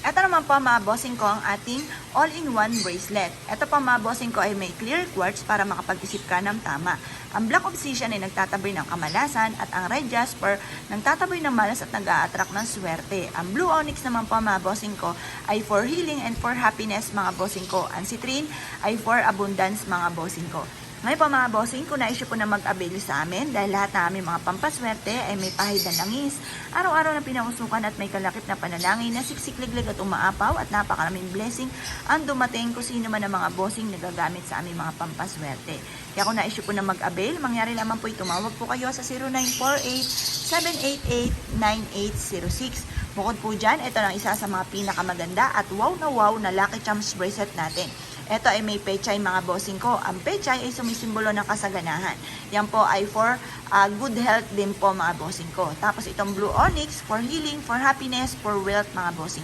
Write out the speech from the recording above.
Ito naman po mga bossing ko ang ating all-in-one bracelet. Ito po mga bossing ko ay may clear quartz para makapag-isip ka ng tama. Ang black obsidian ay nagtataboy ng kamalasan at ang red jasper nagtataboy ng malas at nag-a-attract ng swerte. Ang blue onyx naman po mga bossing ko ay for healing and for happiness mga bossing ko. Ang citrine ay for abundance mga bossing ko. Ngayon po mga bossing, kung na-issue po na mag-avail sa amin dahil lahat na aming mga pampaswerte ay may pahid na langis, araw-araw na pinausukan at may kalakip na panalangin na siksikliglig at umaapaw at napakaraming blessing ang dumating kung sino man ang mga bossing na gagamit sa aming mga pampaswerte. Kaya kung na-issue po na mag-avail, mangyari lamang po tumawag po kayo sa 0948-788-9806. Bukod po dyan, ito lang isa sa mga pinakamaganda at wow na Lucky Charms bracelet natin. Ito ay may pechay mga bossing ko. Ang pechay ay sumisimbolo ng kasaganahan. Yan po ay for good health din po mga bossing ko. Tapos itong blue onyx for healing, for happiness, for wealth mga bossing.